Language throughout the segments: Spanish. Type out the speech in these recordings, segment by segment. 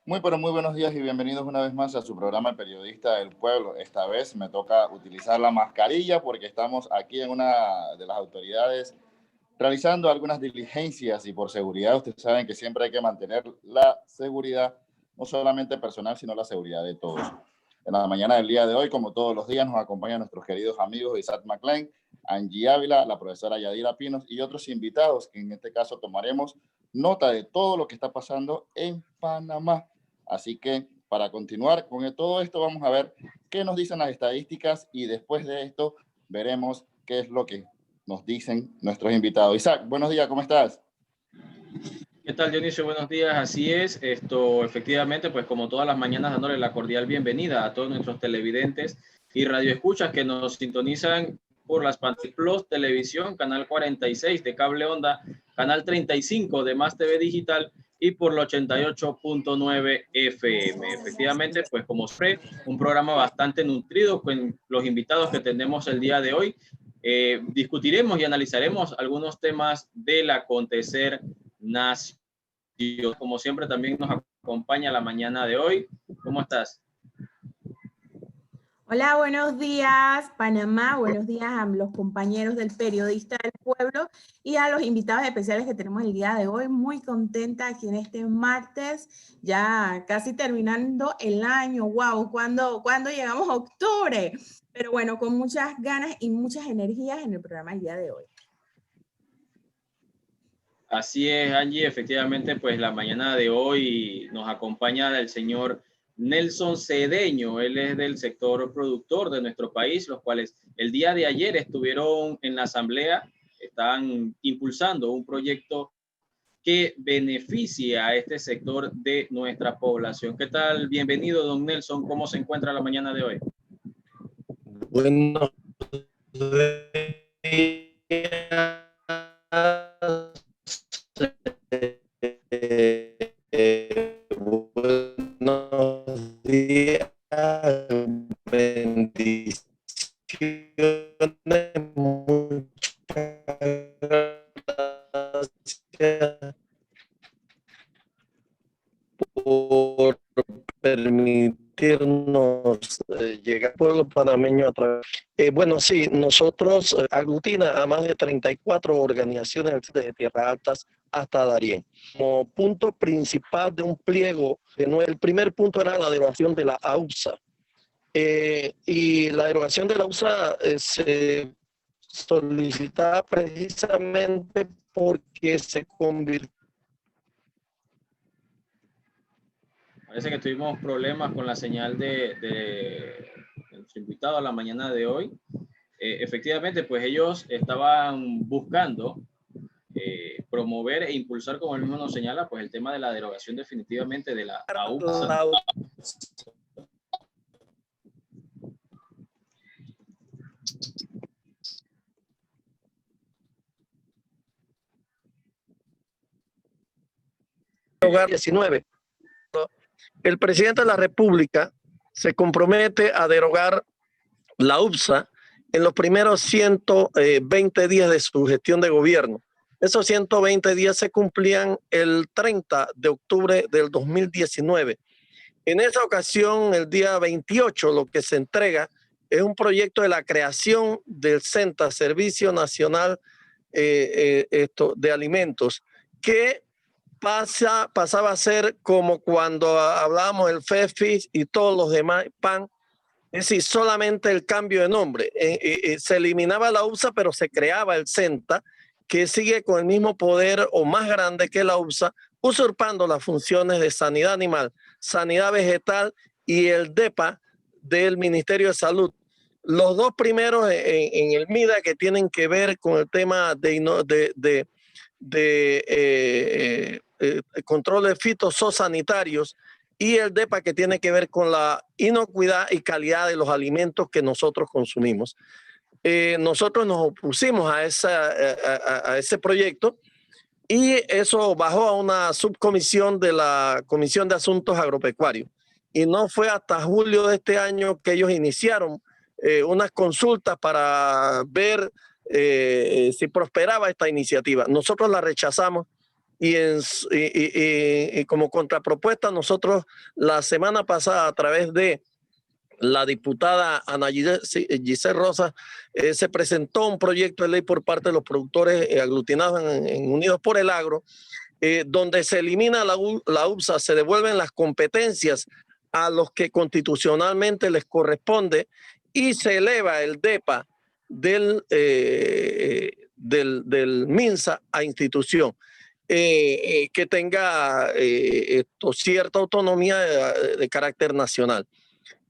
Muy, pero muy buenos días y bienvenidos una vez más a su programa El Periodista del Pueblo. Esta vez me toca utilizar la mascarilla porque estamos aquí en una de las autoridades realizando algunas diligencias y por seguridad, ustedes saben que siempre hay que mantener la seguridad, no solamente personal, sino la seguridad de todos. En la mañana del día de hoy, como todos los días, nos acompañan nuestros queridos amigos Isaac McLean, Angie Ávila, la profesora Yadira Pinos y otros invitados que en este caso tomaremos nota de todo lo que está pasando en Panamá. Así que para continuar con todo esto, vamos a ver qué nos dicen las estadísticas y después de esto veremos qué es lo que nos dicen nuestros invitados. Isaac, buenos días, ¿cómo estás? ¿Qué tal, Dionisio? Buenos días. Así es, efectivamente, pues como todas las mañanas, dándole la cordial bienvenida a todos nuestros televidentes y radioescuchas que nos sintonizan por las pantallas Plus Televisión, canal 46 de Cable Onda, canal 35 de Más TV Digital y por la 88.9 FM. Efectivamente, pues como siempre, un programa bastante nutrido con los invitados que tenemos el día de hoy. Discutiremos y analizaremos algunos temas del acontecer nacional. Como siempre, también nos acompaña la mañana de hoy. ¿Cómo estás? Hola, buenos días, Panamá. Buenos días a los compañeros del Periodista del Pueblo y a los invitados especiales que tenemos el día de hoy. Muy contenta aquí en este martes, ya casi terminando el año. ¡Wow! ¿Cuándo llegamos a octubre? Pero bueno, con muchas ganas y muchas energías en el programa el día de hoy. Así es, Angie. Efectivamente, pues la mañana de hoy nos acompaña el señor Nelson Cedeño. Él es del sector productor de nuestro país, los cuales el día de ayer estuvieron en la asamblea, están impulsando un proyecto que beneficie a este sector de nuestra población. ¿Qué tal? Bienvenido, don Nelson. ¿Cómo se encuentra la mañana de hoy? Buenos días, bendiciones, muchas gracias por permitirnos llegar al pueblo panameño a través. Bueno, sí, nosotros aglutina a más de 34 organizaciones desde Tierra Altas hasta Darién. Como punto principal de un pliego, el primer punto era la derogación de la AUSA. Y la derogación de la AUSA se solicitaba precisamente porque se convirtió. Parece que tuvimos problemas con la señal de nuestro invitado a la mañana de hoy. Efectivamente, pues ellos estaban buscando promover e impulsar, como él mismo nos señala, pues el tema de la derogación definitivamente de la AUSA. Hogar 19. El presidente de la República se compromete a derogar la UPSA en los primeros 120 días de su gestión de gobierno. Esos 120 días se cumplían el 30 de octubre del 2019. En esa ocasión, el día 28, lo que se entrega es un proyecto de la creación del CENTA, Servicio Nacional de Alimentos, que pasaba a ser como cuando hablábamos del FEFIS y todos los demás PAN, es decir, solamente el cambio de nombre. Se eliminaba la UPSA, pero se creaba el CENTA, que sigue con el mismo poder o más grande que la UPSA, usurpando las funciones de sanidad animal, sanidad vegetal y el DEPA del Ministerio de Salud. Los dos primeros en el MIDA, que tienen que ver con el tema de controles fitosanitarios, y el DEPA, que tiene que ver con la inocuidad y calidad de los alimentos que nosotros consumimos. Nosotros nos opusimos a ese proyecto y eso bajó a una subcomisión de la Comisión de Asuntos Agropecuarios. Y no fue hasta julio de este año que ellos iniciaron unas consultas para ver si prosperaba esta iniciativa. Nosotros la rechazamos y como contrapropuesta, nosotros la semana pasada, a través de la diputada Ana Giselle Rosa, se presentó un proyecto de ley por parte de los productores aglutinados en Unidos por el Agro, donde se elimina la UPSA, se devuelven las competencias a los que constitucionalmente les corresponde y se eleva el DEPA del MINSA a institución. Que tenga cierta autonomía de carácter nacional.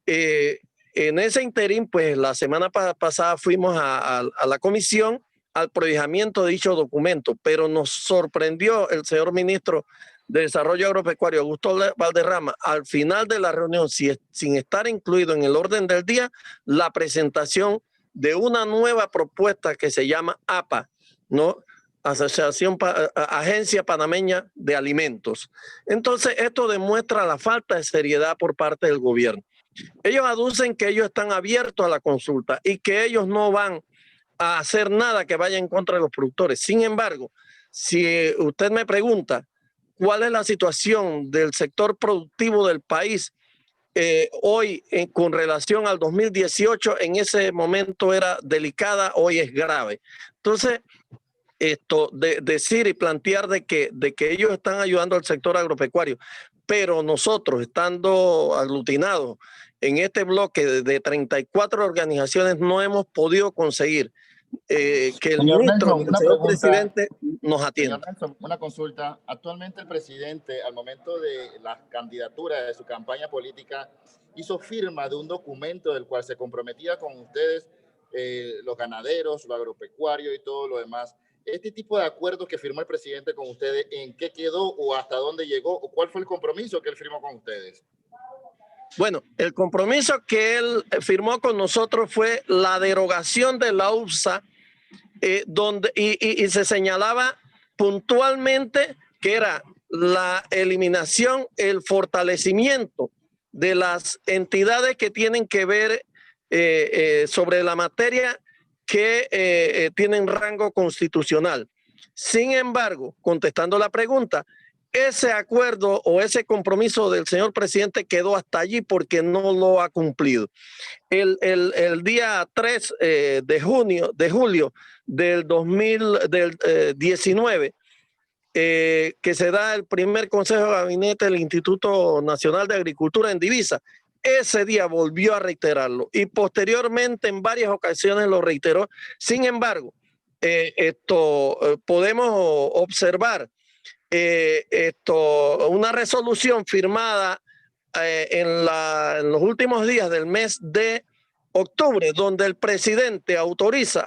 En ese interín, pues la semana pasada fuimos a la comisión al prohijamiento de dicho documento, pero nos sorprendió el señor ministro de Desarrollo Agropecuario, Augusto Valderrama, al final de la reunión, sin estar incluido en el orden del día, la presentación de una nueva propuesta que se llama APA, ¿no? Agencia Panameña de Alimentos. Entonces, esto demuestra la falta de seriedad por parte del gobierno. Ellos aducen que ellos están abiertos a la consulta y que ellos no van a hacer nada que vaya en contra de los productores. Sin embargo, si usted me pregunta cuál es la situación del sector productivo del país hoy con relación al 2018, en ese momento era delicada, hoy es grave. Entonces, decir y plantear de que ellos están ayudando al sector agropecuario, pero nosotros, estando aglutinados en este bloque de 34 organizaciones, no hemos podido conseguir que el ministro, el señor presidente, nos atienda. Señor Nelson, una consulta. Actualmente el presidente, al momento de la candidatura de su campaña política, hizo firma de un documento del cual se comprometía con ustedes, los ganaderos, lo agropecuario y todo lo demás. Este tipo de acuerdos que firmó el presidente con ustedes, ¿en qué quedó o hasta dónde llegó o cuál fue el compromiso que él firmó con ustedes? Bueno, el compromiso que él firmó con nosotros fue la derogación de la UPSA, y se señalaba puntualmente que era la eliminación, el fortalecimiento de las entidades que tienen que ver sobre la materia que tienen rango constitucional. Sin embargo, contestando la pregunta, ese acuerdo o ese compromiso del señor presidente quedó hasta allí porque no lo ha cumplido. El día 3 de julio del 2019, que se da el primer Consejo de Gabinete del Instituto Nacional de Agricultura en Divisa, ese día volvió a reiterarlo y posteriormente en varias ocasiones lo reiteró. Sin embargo, podemos observar una resolución firmada en los últimos días del mes de octubre, donde el presidente autoriza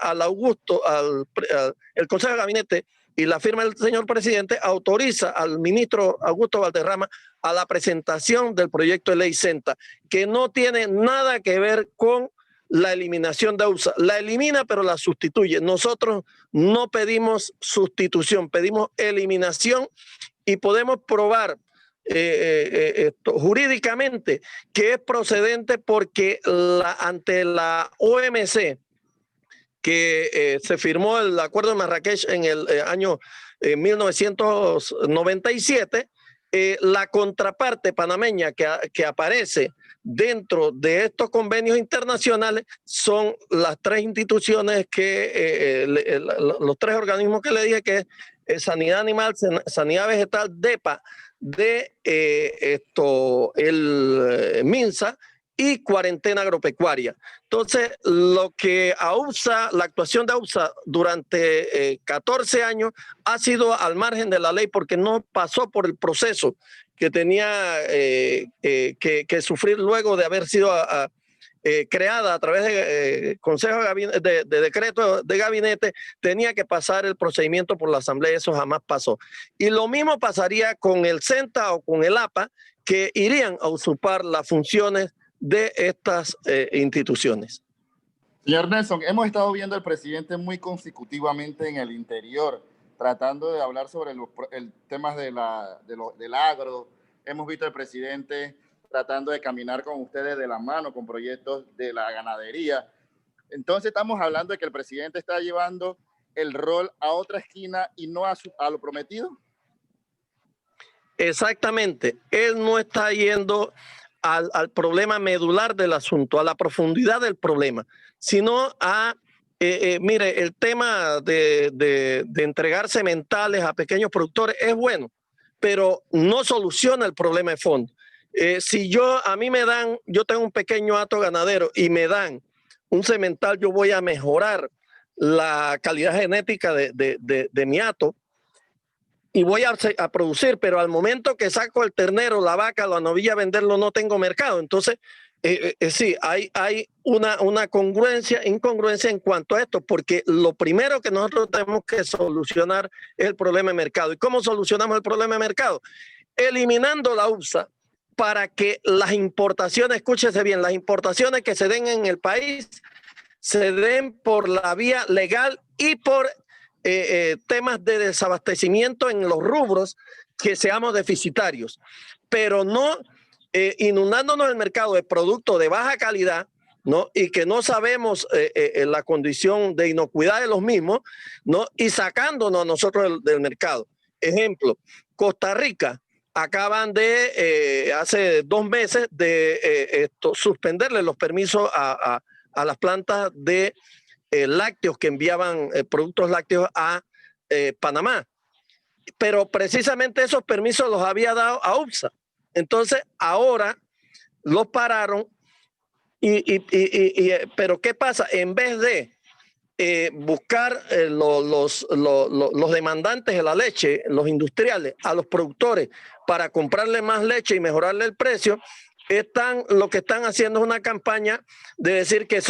el Consejo de Gabinete y la firma del señor presidente autoriza al ministro Augusto Valderrama a la presentación del proyecto de ley SENTA, que no tiene nada que ver con la eliminación de UPSA. La elimina, pero la sustituye. Nosotros no pedimos sustitución, pedimos eliminación y podemos probar jurídicamente que es procedente porque ante la OMC, que se firmó el acuerdo de Marrakech en el año 1997, la contraparte panameña que aparece dentro de estos convenios internacionales son las tres instituciones los tres organismos que le dije, que es Sanidad Animal, Sanidad Vegetal, DEPA, el MINSA y Cuarentena Agropecuaria. Entonces, lo que la actuación de AUPSA durante 14 años ha sido al margen de la ley porque no pasó por el proceso que tenía que sufrir luego de haber sido creada a través de consejo de decreto de gabinete. Tenía que pasar el procedimiento por la asamblea, eso jamás pasó. Y lo mismo pasaría con el SENTA o con el APA, que irían a usurpar las funciones de estas instituciones. Señor Nelson, hemos estado viendo al presidente muy consecutivamente en el interior, tratando de hablar sobre el temas del agro. Hemos visto al presidente tratando de caminar con ustedes de la mano con proyectos de la ganadería. Entonces estamos hablando de que el presidente está llevando el rol a otra esquina y no a lo prometido. Exactamente. Él no está yendo al problema medular del asunto, a la profundidad del problema, sino a, mire, el tema de entregar sementales a pequeños productores es bueno, pero no soluciona el problema de fondo. Si a mí me dan, yo tengo un pequeño hato ganadero y me dan un semental, yo voy a mejorar la calidad genética de mi hato y voy a producir, pero al momento que saco el ternero, la vaca, la novilla a venderlo, no tengo mercado. Entonces, sí, hay una incongruencia en cuanto a esto, porque lo primero que nosotros tenemos que solucionar es el problema de mercado. ¿Y cómo solucionamos el problema de mercado? Eliminando la UPSA para que las importaciones, escúchese bien, las importaciones que se den en el país se den por la vía legal y por temas de desabastecimiento en los rubros que seamos deficitarios, pero no inundándonos el mercado de productos de baja calidad, ¿no? Y que no sabemos la condición de inocuidad de los mismos, ¿no? Y sacándonos a nosotros del mercado. Ejemplo, Costa Rica acaban de, hace 2 meses, de suspenderle los permisos a las plantas de lácteos que enviaban productos lácteos a Panamá. Pero precisamente esos permisos los había dado a UPSA. Entonces, ahora los pararon. Pero ¿qué pasa? En vez de buscar los demandantes de la leche, los industriales, a los productores para comprarle más leche y mejorarle el precio, lo que están haciendo es una campaña de decir que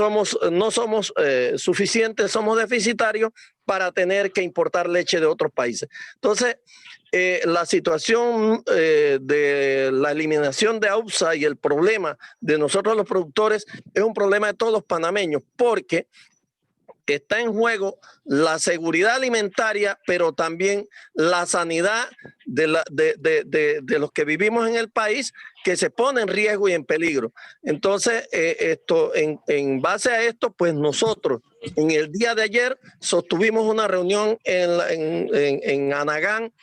no somos suficientes, somos deficitarios para tener que importar leche de otros países. Entonces, la situación de la eliminación de AUPSA y el problema de nosotros los productores es un problema de todos los panameños, porque está en juego la seguridad alimentaria, pero también la sanidad de los que vivimos en el país, que se pone en riesgo y en peligro. Entonces, en base a esto, pues nosotros en el día de ayer sostuvimos una reunión en Anagán,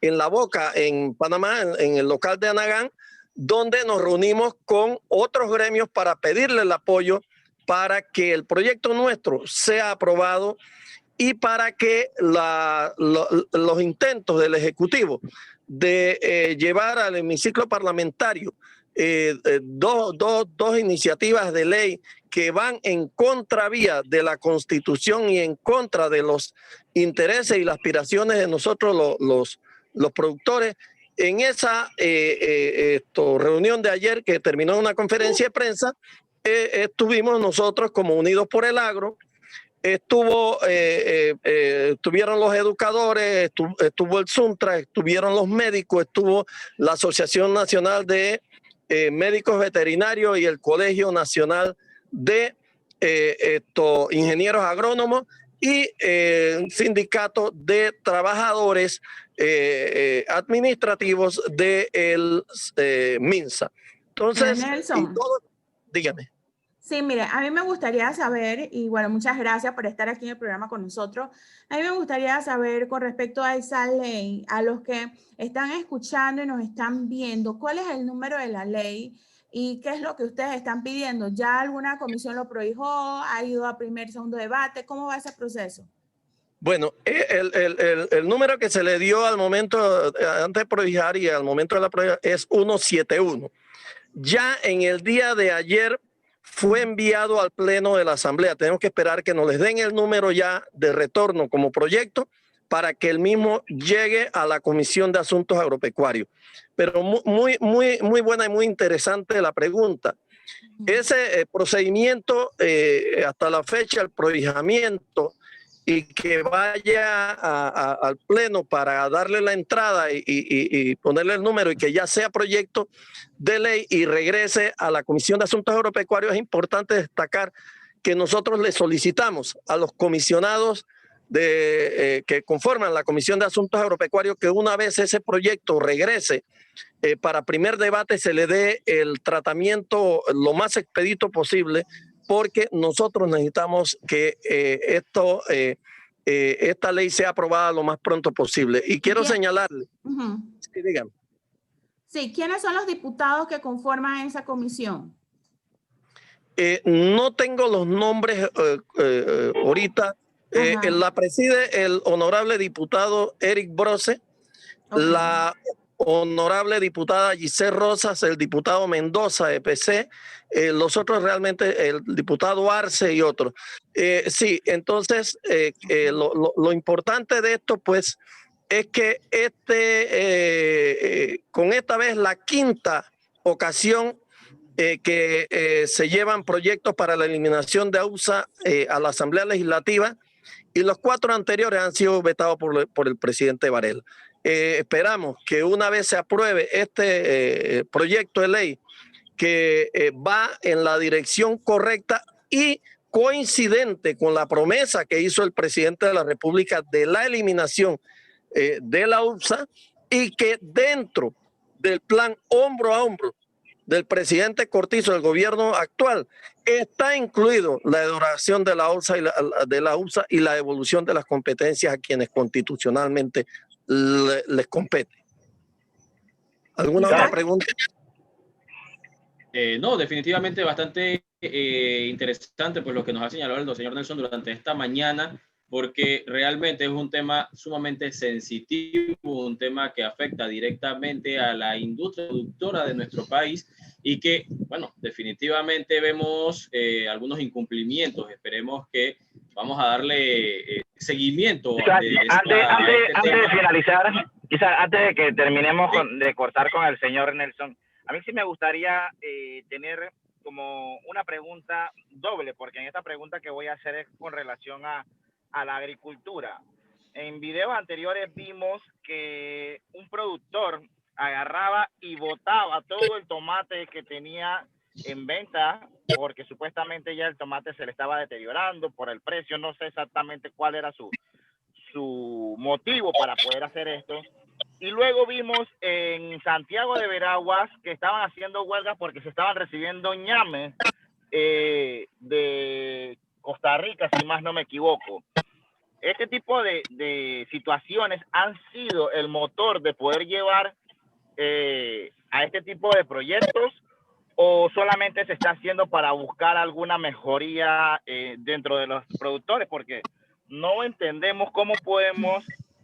en La Boca, en Panamá, en el local de Anagán, donde nos reunimos con otros gremios para pedirle el apoyo para que el proyecto nuestro sea aprobado y para que los intentos del Ejecutivo de llevar al hemiciclo parlamentario dos iniciativas de ley que van en contravía de la Constitución y en contra de los intereses y las aspiraciones de nosotros los productores. En esa reunión de ayer, que terminó en una conferencia de prensa, estuvimos nosotros como Unidos por el Agro, estuvieron los educadores, estuvo el SUNTRA, estuvieron los médicos, estuvo la Asociación Nacional de Médicos Veterinarios y el Colegio Nacional de Ingenieros Agrónomos y un sindicato de trabajadores administrativos del MINSA. Entonces, dígame. Sí, mire, a mí me gustaría saber, y bueno, muchas gracias por estar aquí en el programa con nosotros. A mí me gustaría saber con respecto a esa ley, a los que están escuchando y nos están viendo, ¿cuál es el número de la ley y qué es lo que ustedes están pidiendo? ¿Ya alguna comisión lo prohijó? ¿Ha ido a segundo debate? ¿Cómo va ese proceso? Bueno, el número que se le dio al momento, antes de prohijar y al momento de la prohibición, es 171. Ya en el día de ayer fue enviado al Pleno de la Asamblea. Tenemos que esperar que nos les den el número ya de retorno como proyecto para que el mismo llegue a la Comisión de Asuntos Agropecuarios. Pero muy buena y muy interesante la pregunta. Ese procedimiento, hasta la fecha, el prohijamiento, y que vaya al Pleno para darle la entrada y ponerle el número y que ya sea proyecto de ley y regrese a la Comisión de Asuntos Agropecuarios. Es importante destacar que nosotros le solicitamos a los comisionados que conforman la Comisión de Asuntos Agropecuarios que una vez ese proyecto regrese para primer debate se le dé el tratamiento lo más expedito posible, porque nosotros necesitamos que esta ley sea aprobada lo más pronto posible. Y quiero señalarle, sí, dígame. Sí, ¿quiénes son los diputados que conforman esa comisión? No tengo los nombres ahorita. La preside el honorable diputado Eric Brose, la honorable diputada Giselle Rosas, el diputado Mendoza de PC, los otros realmente el diputado Arce y otros. Sí, entonces lo importante de esto pues es que con esta vez la quinta ocasión que se llevan proyectos para la eliminación de AUSA a la Asamblea Legislativa, y los 4 anteriores han sido vetados por el presidente Varela. Esperamos que una vez se apruebe este proyecto de ley que va en la dirección correcta y coincidente con la promesa que hizo el presidente de la República de la eliminación de la UPSA, y que dentro del plan hombro a hombro del presidente Cortizo del gobierno actual está incluido la derogación de la UPSA y la devolución de las competencias a quienes constitucionalmente les compete. ¿Alguna otra pregunta? No, definitivamente bastante interesante pues lo que nos ha señalado el señor Nelson durante esta mañana, porque realmente es un tema sumamente sensitivo, un tema que afecta directamente a la industria productora de nuestro país y que, bueno, definitivamente vemos algunos incumplimientos. Esperemos que vamos a darle seguimiento. Antes de finalizar, quizás antes de que terminemos de cortar con el señor Nelson, a mí sí me gustaría tener como una pregunta doble, porque en esta pregunta que voy a hacer es con relación a la agricultura. En videos anteriores vimos que un productor agarraba y botaba todo el tomate que tenía en venta, porque supuestamente ya el tomate se le estaba deteriorando por el precio. No sé exactamente cuál era su motivo para poder hacer esto. Y luego vimos en Santiago de Veraguas que estaban haciendo huelgas porque se estaban recibiendo ñames de Costa Rica, si más no me equivoco. Este tipo de situaciones han sido el motor de poder llevar a este tipo de proyectos, o solamente se está haciendo para buscar alguna mejoría dentro de los productores, porque no entendemos cómo podemos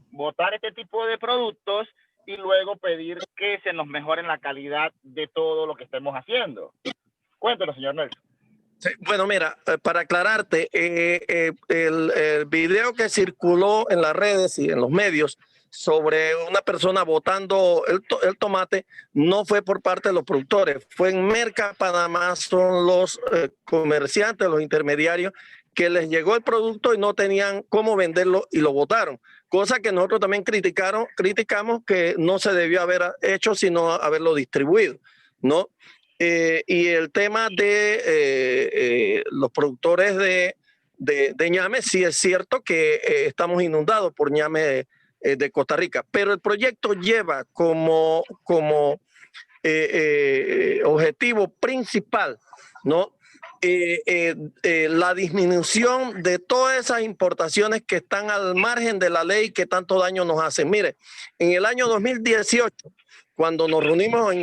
votar este tipo de productos y luego pedir que se nos mejore la calidad de todo lo que estemos haciendo. Cuéntanos, señor Nelson. Sí, bueno, mira, para aclararte, el video que circuló en las redes y en los medios sobre una persona botando el tomate no fue por parte de los productores, fue en Merca Panamá. Son los comerciantes, los intermediarios, que les llegó el producto y no tenían cómo venderlo y lo botaron, cosa que nosotros también criticamos que no se debió haber hecho, sino haberlo distribuido, ¿no? Y el tema de los productores de ñame, sí es cierto que estamos inundados por ñame de Costa Rica, pero el proyecto lleva como objetivo principal, ¿no? La disminución de todas esas importaciones que están al margen de la ley, que tanto daño nos hacen. Mire, en el año 2018, cuando nos reunimos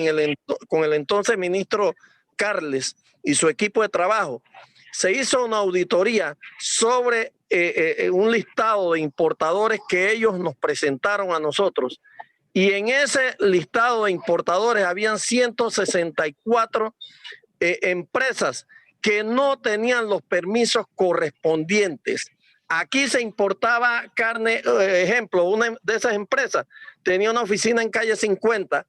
con el entonces ministro Carles y su equipo de trabajo, se hizo una auditoría sobre un listado de importadores que ellos nos presentaron a nosotros. Y en ese listado de importadores habían 164 empresas que no tenían los permisos correspondientes. Aquí se importaba carne, ejemplo, una de esas empresas tenía una oficina en calle 50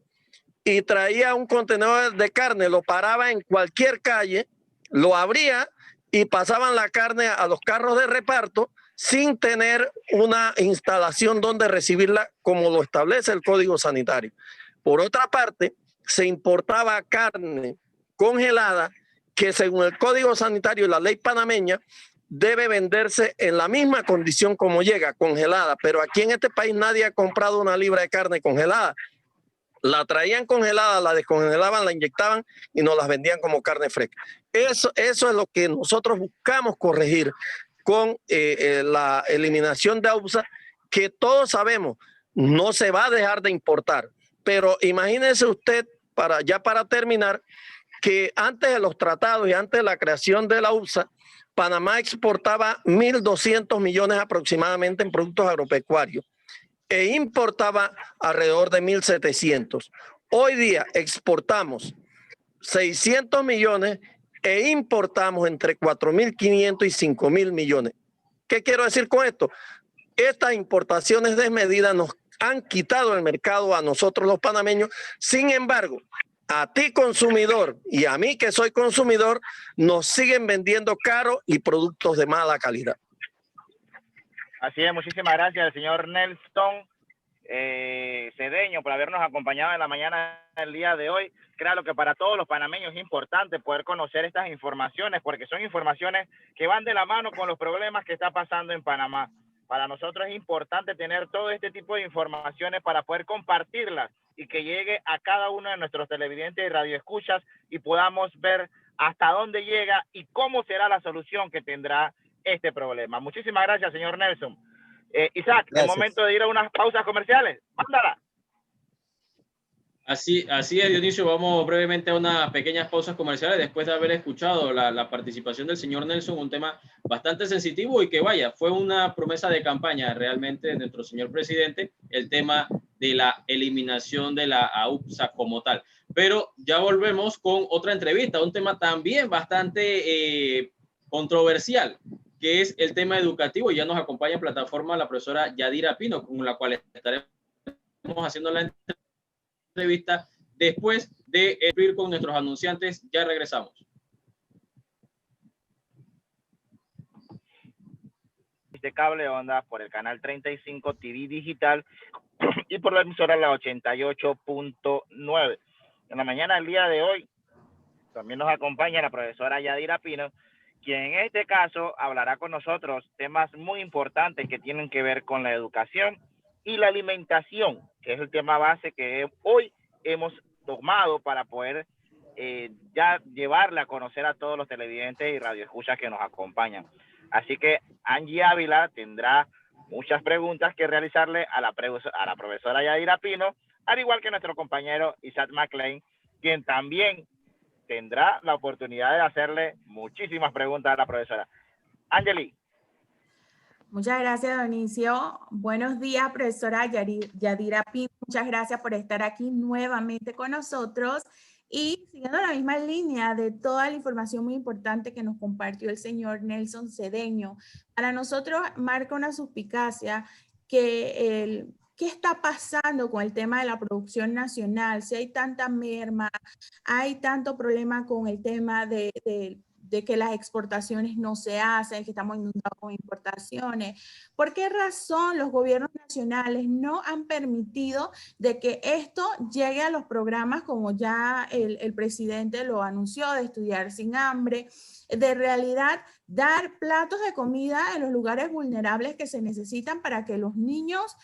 y traía un contenedor de carne, lo paraba en cualquier calle, lo abría y pasaban la carne a los carros de reparto sin tener una instalación donde recibirla como lo establece el Código Sanitario. Por otra parte, se importaba carne congelada que según el Código Sanitario y la ley panameña debe venderse en la misma condición como llega, congelada. Pero aquí en este país nadie ha comprado una libra de carne congelada. La traían congelada, la descongelaban, la inyectaban y nos las vendían como carne fresca. Eso es lo que nosotros buscamos corregir con la eliminación de AUSA, que todos sabemos no se va a dejar de importar. Pero imagínese usted para terminar, que antes de los tratados y antes de la creación de la UPSA, Panamá exportaba 1.200 millones aproximadamente en productos agropecuarios e importaba alrededor de 1.700. Hoy día exportamos 600 millones e importamos entre 4.500 y 5.000 millones. ¿Qué quiero decir con esto? Estas importaciones desmedidas nos han quitado el mercado a nosotros los panameños. Sin embargo, a ti consumidor y a mí que soy consumidor, nos siguen vendiendo caro y productos de mala calidad. Así es, muchísimas gracias al señor Nelson Cedeño por habernos acompañado en la mañana del día de hoy. Claro que para todos los panameños es importante poder conocer estas informaciones porque son informaciones que van de la mano con los problemas que está pasando en Panamá. Para nosotros es importante tener todo este tipo de informaciones para poder compartirlas y que llegue a cada uno de nuestros televidentes y radioescuchas y podamos ver hasta dónde llega y cómo será la solución que tendrá este problema. Muchísimas gracias, señor Nelson. Isaac, es momento de ir a unas pausas comerciales. Mándala. Así es, Dionisio. Vamos brevemente a unas pequeñas pausas comerciales después de haber escuchado la participación del señor Nelson, un tema bastante sensitivo y que vaya, fue una promesa de campaña realmente de nuestro señor presidente, el tema de la eliminación de la AUPSA como tal. Pero ya volvemos con otra entrevista, un tema también bastante controversial, que es el tema educativo. Ya nos acompaña en plataforma la profesora Yadira Pino, con la cual estaremos haciendo la entrevista después de ir con nuestros anunciantes. Ya regresamos. De cable onda por el canal 35 TV digital y por la emisora la 88.9. En la mañana del día de hoy también nos acompaña la profesora Yadira Pino, quien en este caso hablará con nosotros temas muy importantes que tienen que ver con la educación y la alimentación, que es el tema base que hoy hemos tomado para poder ya llevarle a conocer a todos los televidentes y radioescuchas que nos acompañan. Así que Angie Ávila tendrá muchas preguntas que realizarle a la profesora Yadira Pino, al igual que nuestro compañero Isaac McLean, quien también tendrá la oportunidad de hacerle muchísimas preguntas a la profesora. Angeli. Muchas gracias, Dionisio. Buenos días, profesora Yadira Pino. Muchas gracias por estar aquí nuevamente con nosotros. Y siguiendo la misma línea de toda la información muy importante que nos compartió el señor Nelson Cedeño, para nosotros marca una suspicacia que ¿qué está pasando con el tema de la producción nacional? Si hay tanta merma, hay tanto problema con el tema de que las exportaciones no se hacen, que estamos inundados con importaciones. ¿Por qué razón los gobiernos nacionales no han permitido de que esto llegue a los programas como ya el presidente lo anunció, de estudiar sin hambre, de realidad dar platos de comida en los lugares vulnerables que se necesitan para que los niños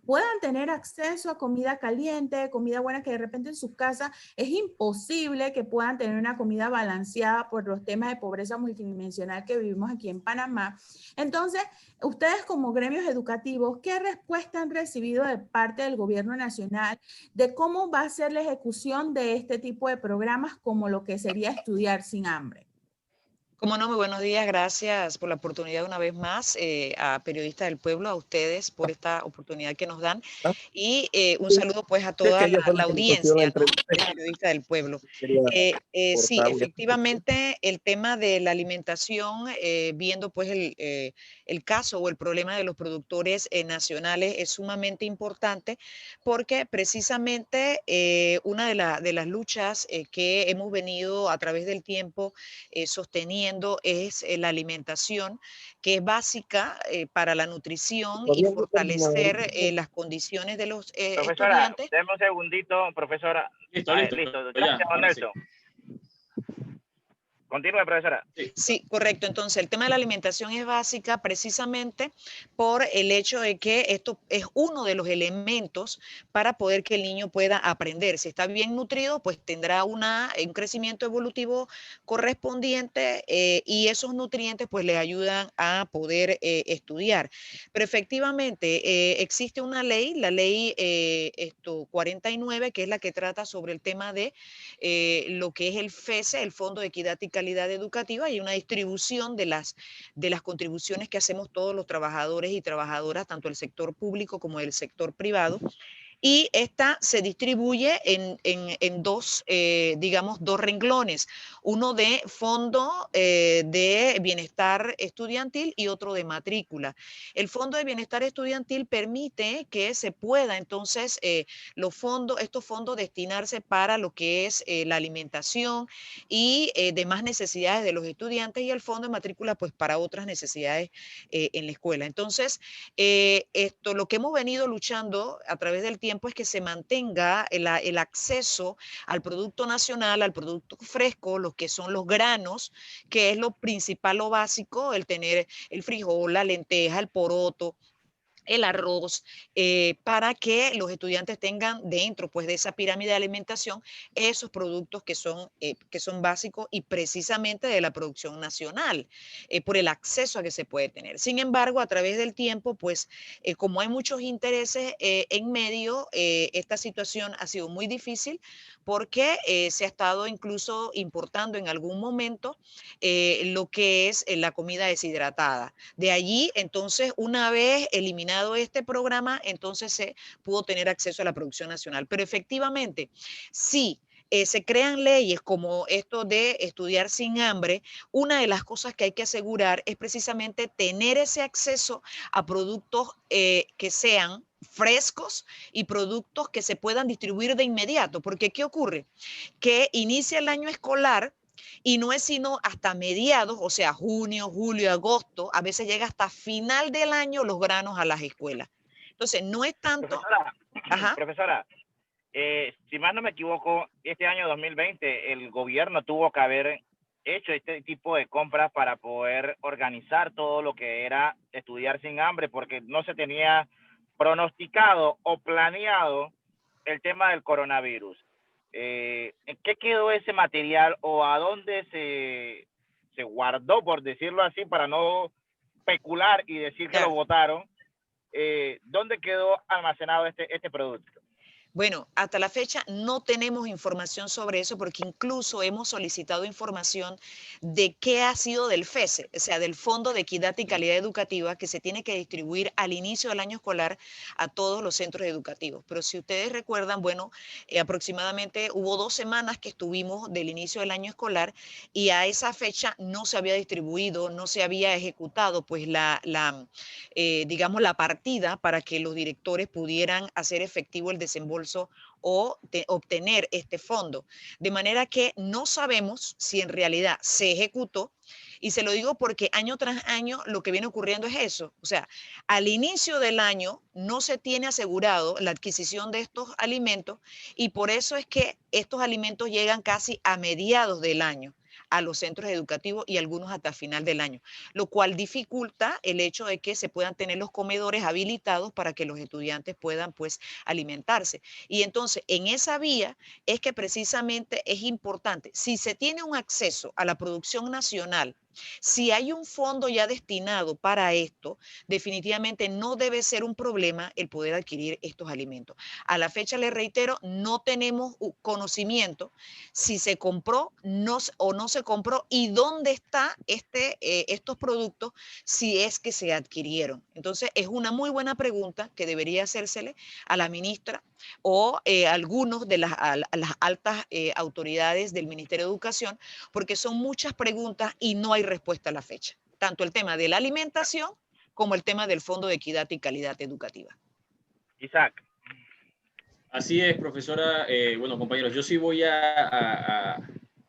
puedan tener acceso a comida caliente, comida buena, que de repente en sus casas es imposible que puedan tener una comida balanceada por los temas de pobreza multidimensional que vivimos aquí en Panamá? Entonces, ustedes como gremios educativos, ¿qué respuesta han recibido de parte del gobierno nacional de cómo va a ser la ejecución de este tipo de programas como lo que sería estudiar sin hambre? Como no, muy buenos días, gracias por la oportunidad una vez más a Periodistas del Pueblo, a ustedes por esta oportunidad que nos dan y un saludo pues a toda la audiencia, ¿no?, de Periodistas del Pueblo. Sí, efectivamente el tema de la alimentación, viendo pues el caso o el problema de los productores nacionales es sumamente importante porque precisamente una de las luchas que hemos venido a través del tiempo sosteniendo es la alimentación, que es básica para la nutrición y fortalecer las condiciones de los estudiantes. Déjame un segundito, profesora. Listo. Gracias, don Nelson. Continúe, profesora. Sí, correcto. Entonces, el tema de la alimentación es básica precisamente por el hecho de que esto es uno de los elementos para poder que el niño pueda aprender. Si está bien nutrido, pues tendrá un crecimiento evolutivo correspondiente y esos nutrientes pues le ayudan a poder estudiar. Pero efectivamente existe una ley, la ley 49, que es la que trata sobre el tema de lo que es el FESE, el Fondo de Equidad y Calidad Educativa, y una distribución de las contribuciones que hacemos todos los trabajadores y trabajadoras, tanto del sector público como del sector privado. Y esta se distribuye en dos, digamos, dos renglones, uno de fondo de bienestar estudiantil y otro de matrícula. El fondo de bienestar estudiantil permite que se pueda entonces estos fondos destinarse para lo que es la alimentación y demás necesidades de los estudiantes, y el fondo de matrícula pues para otras necesidades en la escuela. Entonces, lo que hemos venido luchando a través del tiempo es que se mantenga el acceso al producto nacional, al producto fresco, lo que son los granos, que es lo principal, lo básico, el tener el frijol, la lenteja, el poroto, el arroz, para que los estudiantes tengan dentro pues, de esa pirámide de alimentación esos productos que son básicos y precisamente de la producción nacional, por el acceso a que se puede tener. Sin embargo, a través del tiempo, pues como hay muchos intereses en medio, esta situación ha sido muy difícil porque se ha estado incluso importando en algún momento lo que es la comida deshidratada. De allí, entonces, una vez eliminado este programa, entonces se pudo tener acceso a la producción nacional. Pero efectivamente, sí, se crean leyes como esto de estudiar sin hambre, una de las cosas que hay que asegurar es precisamente tener ese acceso a productos que sean frescos y productos que se puedan distribuir de inmediato. Porque ¿qué ocurre? Que inicia el año escolar y no es sino hasta mediados, o sea, junio, julio, agosto, a veces llega hasta final del año los granos a las escuelas. Entonces, no es tanto... Profesora, si más no me equivoco, este año 2020 el gobierno tuvo que haber hecho este tipo de compras para poder organizar todo lo que era estudiar sin hambre, porque no se tenía pronosticado o planeado el tema del coronavirus. ¿En qué quedó ese material o a dónde se guardó, por decirlo así, para no especular y decir que lo votaron? ¿Dónde quedó almacenado este producto? Bueno, hasta la fecha no tenemos información sobre eso porque incluso hemos solicitado información de qué ha sido del FESE, o sea, del Fondo de Equidad y Calidad Educativa, que se tiene que distribuir al inicio del año escolar a todos los centros educativos. Pero si ustedes recuerdan, bueno, aproximadamente hubo 2 semanas que estuvimos del inicio del año escolar y a esa fecha no se había distribuido, no se había ejecutado pues digamos, la partida para que los directores pudieran hacer efectivo el desembolso o obtener este fondo. De manera que no sabemos si en realidad se ejecutó, y se lo digo porque año tras año lo que viene ocurriendo es eso. O sea, al inicio del año no se tiene asegurado la adquisición de estos alimentos y por eso es que estos alimentos llegan casi a mediados del año a los centros educativos y algunos hasta final del año, lo cual dificulta el hecho de que se puedan tener los comedores habilitados para que los estudiantes puedan pues alimentarse. Y entonces en esa vía es que precisamente es importante, si se tiene un acceso a la producción nacional, si hay un fondo ya destinado para esto, definitivamente no debe ser un problema el poder adquirir estos alimentos. A la fecha, les reitero, no tenemos conocimiento si se compró o no se compró y dónde están estos productos si es que se adquirieron. Entonces, es una muy buena pregunta que debería hacérsele a la ministra o algunos de las altas autoridades del Ministerio de Educación, porque son muchas preguntas y no hay respuesta a la fecha. Tanto el tema de la alimentación como el tema del Fondo de Equidad y Calidad Educativa. Isaac. Así es, profesora. Bueno, compañeros, yo sí voy a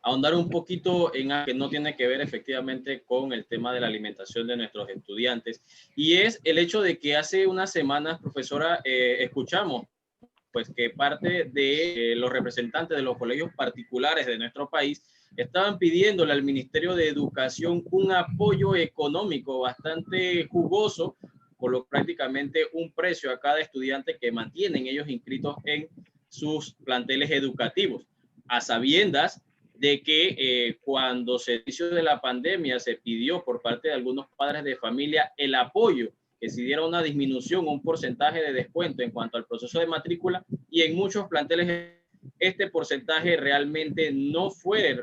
ahondar un poquito en algo que no tiene que ver efectivamente con el tema de la alimentación de nuestros estudiantes, y es el hecho de que hace unas semanas, profesora, escuchamos pues que parte de los representantes de los colegios particulares de nuestro país estaban pidiéndole al Ministerio de Educación un apoyo económico bastante jugoso, por lo prácticamente un precio a cada estudiante que mantienen ellos inscritos en sus planteles educativos, a sabiendas de que cuando se inició de la pandemia se pidió por parte de algunos padres de familia el apoyo, que se diera una disminución, un porcentaje de descuento en cuanto al proceso de matrícula, y en muchos planteles este porcentaje realmente no fue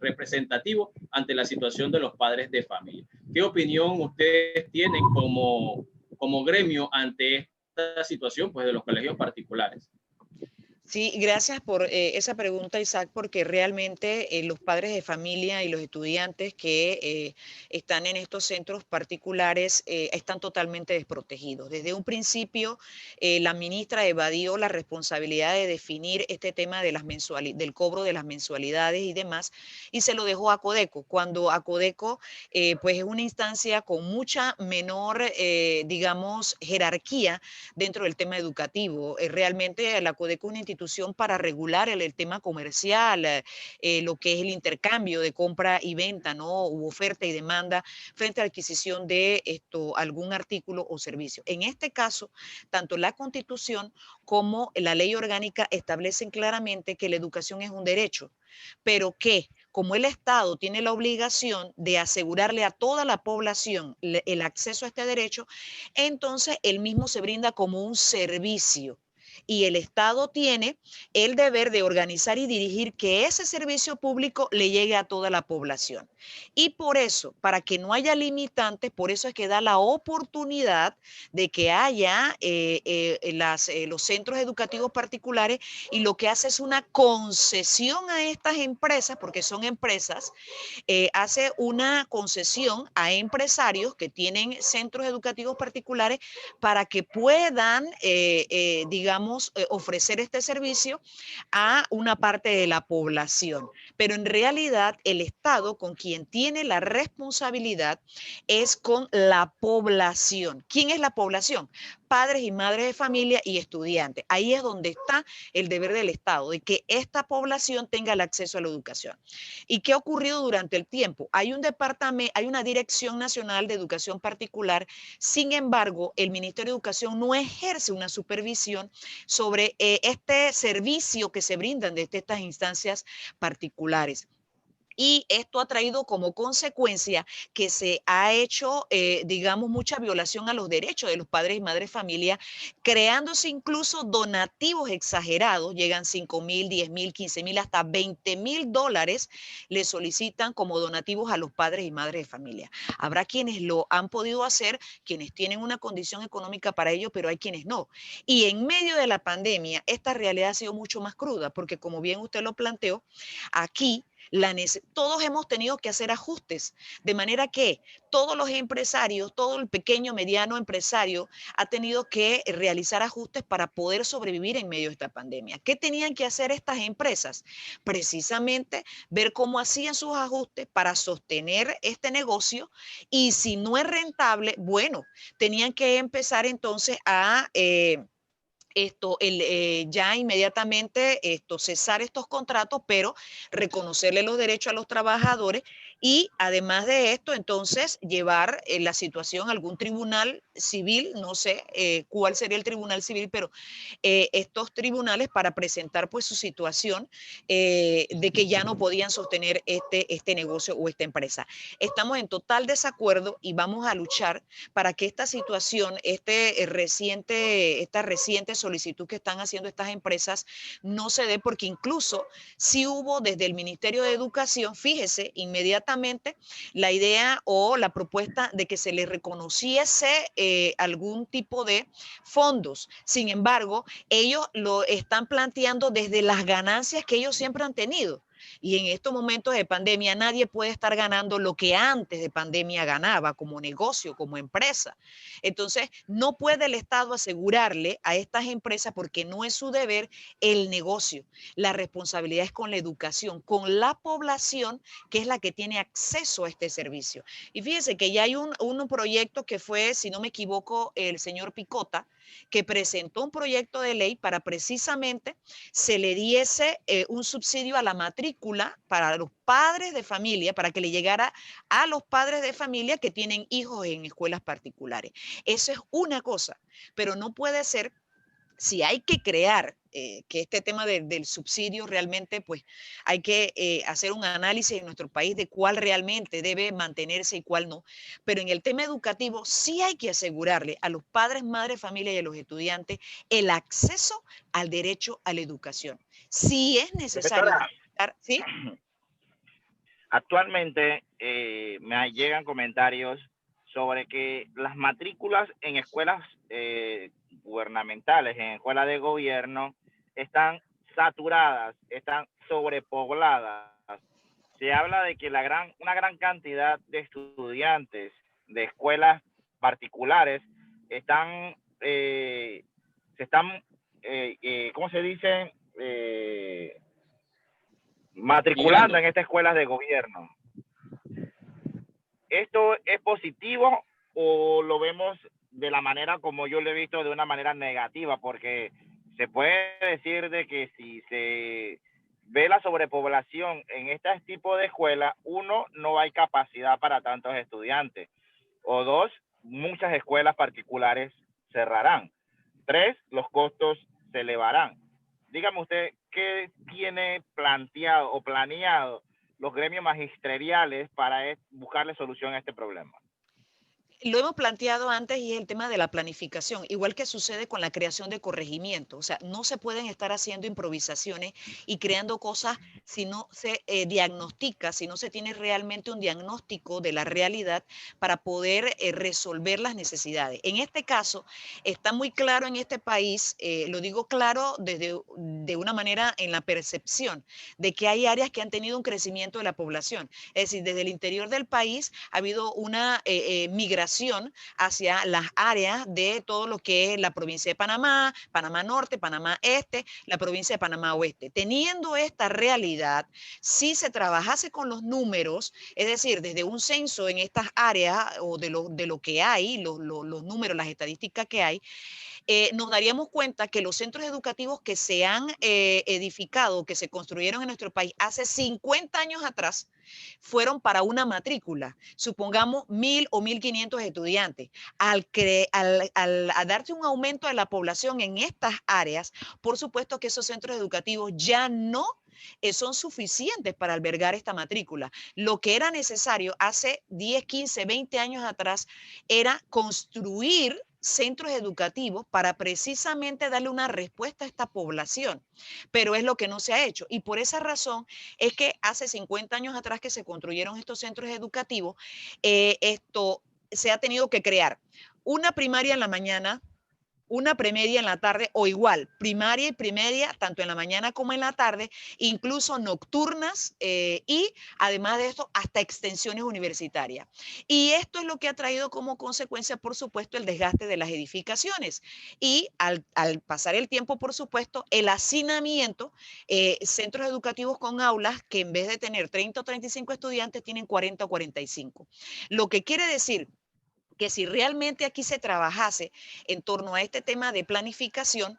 representativo ante la situación de los padres de familia. ¿Qué opinión ustedes tienen como gremio ante esta situación, pues, de los colegios particulares? Sí, gracias por esa pregunta, Isaac, porque realmente los padres de familia y los estudiantes que están en estos centros particulares están totalmente desprotegidos. Desde un principio, la ministra evadió la responsabilidad de definir este tema de del cobro de las mensualidades y demás, y se lo dejó a Codeco, cuando a Codeco pues es una instancia con mucha menor, digamos, jerarquía dentro del tema educativo. Realmente la Codeco es una institución para regular el tema comercial, lo que es el intercambio de compra y venta, ¿no? U oferta y demanda frente a la adquisición de algún artículo o servicio. En este caso, tanto la Constitución como la ley orgánica establecen claramente que la educación es un derecho, pero que como el Estado tiene la obligación de asegurarle a toda la población el acceso a este derecho, entonces el mismo se brinda como un servicio. Y el Estado tiene el deber de organizar y dirigir que ese servicio público le llegue a toda la población. Y por eso, para que no haya limitantes, por eso es que da la oportunidad de que haya los centros educativos particulares, y lo que hace es una concesión a estas empresas, porque son empresas, hace una concesión a empresarios que tienen centros educativos particulares para que puedan, digamos, ofrecer este servicio a una parte de la población. Pero en realidad el Estado con quien tiene la responsabilidad es con la población. ¿Quién es la población? Padres y madres de familia y estudiantes. Ahí es donde está el deber del Estado, de que esta población tenga el acceso a la educación. ¿Y qué ha ocurrido durante el tiempo? Hay un departamento, hay una Dirección Nacional de Educación Particular. Sin embargo, el Ministerio de Educación no ejerce una supervisión sobre este servicio que se brindan desde estas instancias particulares. Y esto ha traído como consecuencia que se ha hecho, digamos, mucha violación a los derechos de los padres y madres de familia, creándose incluso donativos exagerados, llegan 5,000, 10,000, 15,000, hasta $20,000 le solicitan como donativos a los padres y madres de familia. Habrá quienes lo han podido hacer, quienes tienen una condición económica para ello, pero hay quienes no. Y en medio de la pandemia, esta realidad ha sido mucho más cruda, porque como bien usted lo planteó, aquí todos hemos tenido que hacer ajustes, de manera que todos los empresarios, todo el pequeño, mediano empresario ha tenido que realizar ajustes para poder sobrevivir en medio de esta pandemia. ¿Qué tenían que hacer estas empresas? Precisamente ver cómo hacían sus ajustes para sostener este negocio, y si no es rentable, bueno, tenían que empezar entonces a ya inmediatamente cesar estos contratos, pero reconocerle los derechos a los trabajadores, y además de esto, entonces, llevar la situación a algún tribunal civil, no sé cuál sería el tribunal civil, pero estos tribunales para presentar pues su situación de que ya no podían sostener este negocio o esta empresa. Estamos en total desacuerdo y vamos a luchar para que esta situación, esta reciente solicitud que están haciendo estas empresas no se dé, porque incluso si hubo desde el Ministerio de Educación, fíjese, inmediatamente la idea o la propuesta de que se les reconociese algún tipo de fondos. Sin embargo, ellos lo están planteando desde las ganancias que ellos siempre han tenido. Y en estos momentos de pandemia nadie puede estar ganando lo que antes de pandemia ganaba como negocio, como empresa. Entonces, no puede el Estado asegurarle a estas empresas, porque no es su deber, el negocio. La responsabilidad es con la educación, con la población, que es la que tiene acceso a este servicio. Y fíjense que ya hay un proyecto que fue, si no me equivoco, el señor Picota, que presentó un proyecto de ley para precisamente se le diese un subsidio a la matrícula para los padres de familia, para que le llegara a los padres de familia que tienen hijos en escuelas particulares. Eso es una cosa, pero no puede ser, si hay que crear que este tema del subsidio realmente, pues hay que hacer un análisis en nuestro país de cuál realmente debe mantenerse y cuál no. Pero en el tema educativo sí hay que asegurarle a los padres, madres, familia y a los estudiantes el acceso al derecho a la educación. Si es necesario. ¿Sí? Actualmente me llegan comentarios sobre que las matrículas en escuelas gubernamentales, en escuelas de gobierno, están saturadas, están sobrepobladas. Se habla de que una gran cantidad de estudiantes de escuelas particulares ¿cómo se dice? Matriculando en estas escuelas de gobierno. ¿Esto es positivo o lo vemos de la manera como yo lo he visto, de una manera negativa? Porque se puede decir de que si se ve la sobrepoblación en este tipo de escuelas, uno, no hay capacidad para tantos estudiantes, o dos, muchas escuelas particulares cerrarán, tres, los costos se elevarán. Dígame usted, ¿qué tiene planteado o planeado los gremios magisteriales para buscarle solución a este problema? Lo hemos planteado antes y es el tema de la planificación, igual que sucede con la creación de corregimientos. O sea, no se pueden estar haciendo improvisaciones y creando cosas si no se diagnostica, si no se tiene realmente un diagnóstico de la realidad para poder resolver las necesidades. En este caso, está muy claro en este país, lo digo claro de una manera en la percepción, de que hay áreas que han tenido un crecimiento de la población. Es decir, desde el interior del país ha habido una migración hacia las áreas de todo lo que es la provincia de Panamá, Panamá Norte, Panamá Este, la provincia de Panamá Oeste. Teniendo esta realidad, si se trabajase con los números, es decir, desde un censo en estas áreas o de lo que hay, los números, las estadísticas que hay, nos daríamos cuenta que los centros educativos que se han edificado, que se construyeron en nuestro país hace 50 años atrás, fueron para una matrícula, supongamos 1.000 o 1.500 estudiantes. Al darse un aumento de la población en estas áreas, por supuesto que esos centros educativos ya no son suficientes para albergar esta matrícula. Lo que era necesario hace 10, 15, 20 años atrás era construir centros educativos para precisamente darle una respuesta a esta población, pero es lo que no se ha hecho. Y por esa razón es que hace 50 años atrás que se construyeron estos centros educativos, esto se ha tenido que crear una primaria en la mañana, una premedia en la tarde o igual, primaria y premedia, tanto en la mañana como en la tarde, incluso nocturnas y además de esto, hasta extensiones universitarias. Y esto es lo que ha traído como consecuencia, por supuesto, el desgaste de las edificaciones. Y al pasar el tiempo, por supuesto, el hacinamiento, centros educativos con aulas que en vez de tener 30 o 35 estudiantes, tienen 40 o 45. Lo que quiere decir que si realmente aquí se trabajase en torno a este tema de planificación,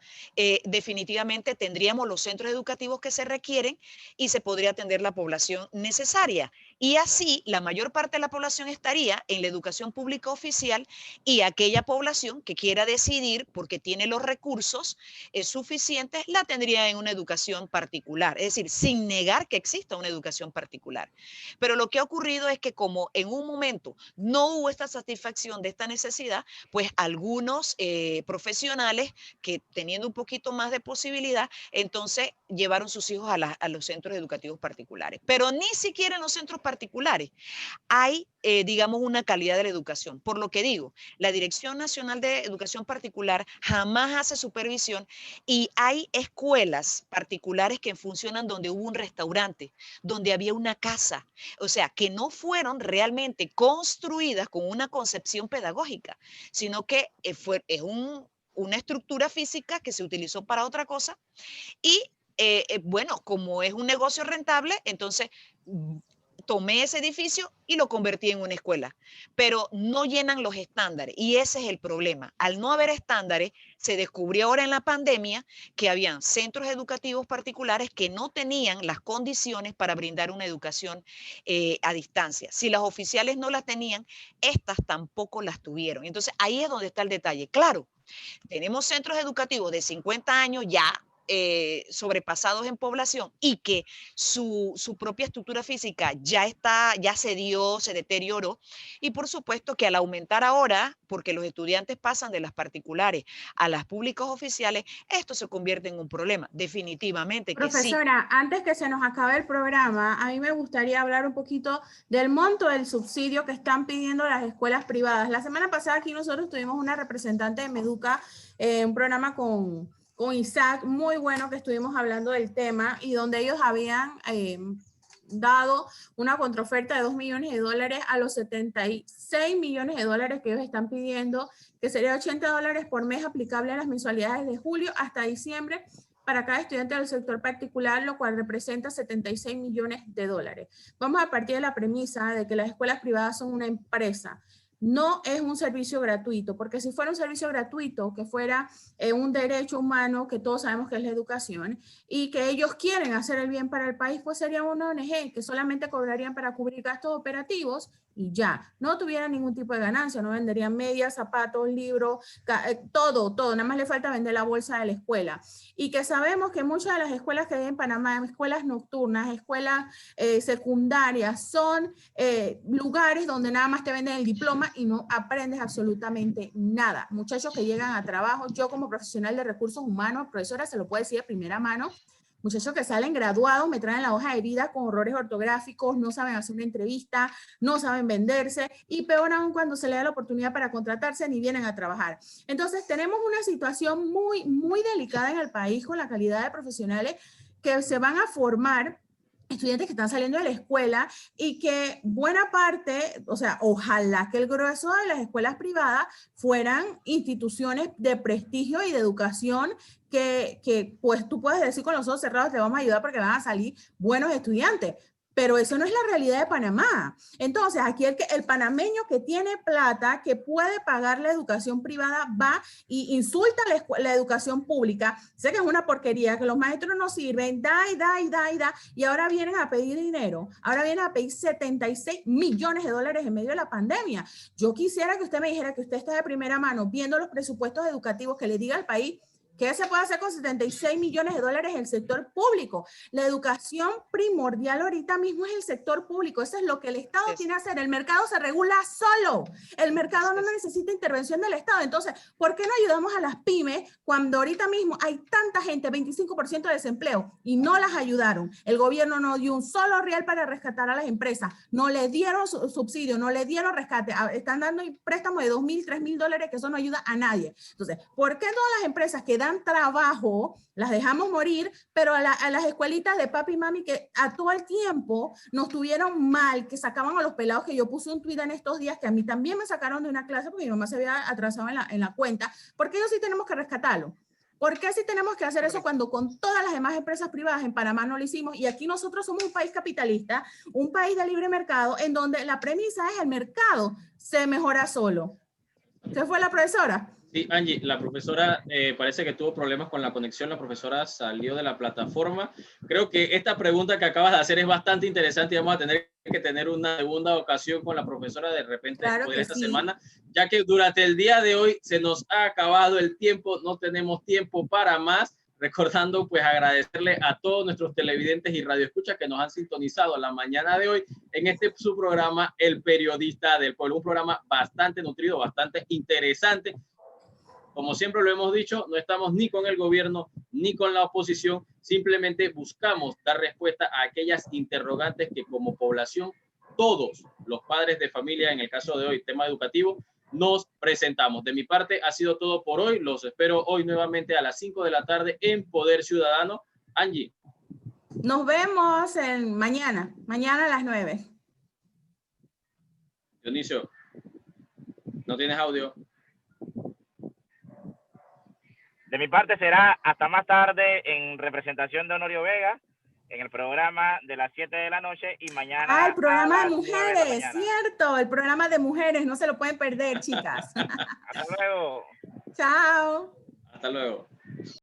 definitivamente tendríamos los centros educativos que se requieren y se podría atender la población necesaria. Y así la mayor parte de la población estaría en la educación pública oficial y aquella población que quiera decidir, porque tiene los recursos suficientes, la tendría en una educación particular. Es decir, sin negar que exista una educación particular. Pero lo que ha ocurrido es que como en un momento no hubo esta satisfacción de esta necesidad, pues algunos profesionales que teniendo un poquito más de posibilidad, entonces llevaron sus hijos a los centros educativos particulares. Pero ni siquiera en los centros particulares hay, digamos, una calidad de la educación. Por lo que digo, la Dirección Nacional de Educación Particular jamás hace supervisión y hay escuelas particulares que funcionan donde hubo un restaurante, donde había una casa, o sea, que no fueron realmente construidas con una concepción pedagógica, sino que es una estructura física que se utilizó para otra cosa y bueno, como es un negocio rentable, entonces tomé ese edificio y lo convertí en una escuela, pero no llenan los estándares y ese es el problema. Al no haber estándares, se descubrió ahora en la pandemia que habían centros educativos particulares que no tenían las condiciones para brindar una educación a distancia. Si las oficiales no las tenían, estas tampoco las tuvieron. Entonces ahí es donde está el detalle. Claro, tenemos centros educativos de 50 años ya sobrepasados en población y que su propia estructura física ya se dio, se deterioró, y por supuesto que al aumentar ahora, porque los estudiantes pasan de las particulares a las públicas oficiales, esto se convierte en un problema, definitivamente que sí. Profesora, antes que se nos acabe el programa, a mí me gustaría hablar un poquito del monto del subsidio que están pidiendo las escuelas privadas. La semana pasada aquí nosotros tuvimos una representante de Meduca, un programa con Isaac, muy bueno, que estuvimos hablando del tema y donde ellos habían dado una contraoferta de $2 millones a los 76 millones de dólares que ellos están pidiendo, que sería $80 por mes aplicable a las mensualidades de julio hasta diciembre para cada estudiante del sector particular, lo cual representa 76 millones de dólares. Vamos a partir de la premisa de que las escuelas privadas son una empresa. No es un servicio gratuito, porque si fuera un servicio gratuito, que fuera un derecho humano, que todos sabemos que es la educación, y que ellos quieren hacer el bien para el país, pues sería una ONG que solamente cobrarían para cubrir gastos operativos y ya, no tuvieran ningún tipo de ganancia, no venderían medias, zapatos, libros, todo, nada más le falta vender la bolsa de la escuela. Y que sabemos que muchas de las escuelas que hay en Panamá, escuelas nocturnas, escuelas secundarias, son lugares donde nada más te venden el diploma y no aprendes absolutamente nada. Muchachos que llegan a trabajo, yo como profesional de recursos humanos, profesora, se lo puedo decir de primera mano, muchachos que salen graduados, me traen la hoja de vida con errores ortográficos, no saben hacer una entrevista, no saben venderse, y peor aún cuando se les da la oportunidad para contratarse, ni vienen a trabajar. Entonces tenemos una situación muy, muy delicada en el país con la calidad de profesionales que se van a formar, estudiantes que están saliendo de la escuela, y que buena parte, o sea, ojalá que el grueso de las escuelas privadas fueran instituciones de prestigio y de educación que pues tú puedes decir con los ojos cerrados, te vamos a ayudar porque van a salir buenos estudiantes. Pero eso no es la realidad de Panamá. Entonces, aquí el panameño que tiene plata, que puede pagar la educación privada, va y insulta la educación pública. Sé que es una porquería, que los maestros no sirven, da, y ahora vienen a pedir dinero. Ahora vienen a pedir 76 millones de dólares en medio de la pandemia. Yo quisiera que usted me dijera que usted está de primera mano viendo los presupuestos educativos, que le diga al país ¿qué se puede hacer con 76 millones de dólares en el sector público? La educación primordial ahorita mismo es el sector público. Eso es lo que el Estado tiene que hacer. El mercado se regula solo. El mercado no necesita intervención del Estado. Entonces, ¿por qué no ayudamos a las pymes cuando ahorita mismo hay tanta gente, 25% de desempleo, y no las ayudaron? El gobierno no dio un solo real para rescatar a las empresas. No le dieron subsidio, no le dieron rescate. Están dando préstamos de $2,000, $3,000, que eso no ayuda a nadie. Entonces, ¿por qué todas las empresas que dan trabajo las dejamos morir, pero a las escuelitas de papi y mami que a todo el tiempo nos tuvieron mal, que sacaban a los pelados, que yo puse un tuit en estos días que a mí también me sacaron de una clase porque mi mamá se había atrasado en la cuenta? ¿Por qué ellos sí tenemos que rescatarlo? ¿Por qué sí tenemos que hacer eso cuando con todas las demás empresas privadas en Panamá no lo hicimos? Y aquí nosotros somos un país capitalista, un país de libre mercado, en donde la premisa es el mercado se mejora solo. ¿Qué fue la profesora? Sí, Angie, la profesora parece que tuvo problemas con la conexión, la profesora salió de la plataforma. Creo que esta pregunta que acabas de hacer es bastante interesante y vamos a tener que tener una segunda ocasión con la profesora de repente claro esta sí. semana, ya que durante el día de hoy se nos ha acabado el tiempo, no tenemos tiempo para más. Recordando, pues, agradecerle a todos nuestros televidentes y radioescuchas que nos han sintonizado la mañana de hoy en su programa El Periodista del Pueblo, un programa bastante nutrido, bastante interesante. Como siempre lo hemos dicho, no estamos ni con el gobierno ni con la oposición, simplemente buscamos dar respuesta a aquellas interrogantes que como población, todos los padres de familia, en el caso de hoy, tema educativo, nos presentamos. De mi parte ha sido todo por hoy, los espero hoy nuevamente a las 5 de la tarde en Poder Ciudadano. Angie. Nos vemos mañana a las 9. Dionisio, ¿no tienes audio? De mi parte será hasta más tarde en representación de Honorio Vega. en el programa de las 7 de la noche y mañana. Ah, el programa de las 9 mujeres, la cierto, el programa de mujeres, no se lo pueden perder, chicas. Hasta luego. Chao. Hasta luego.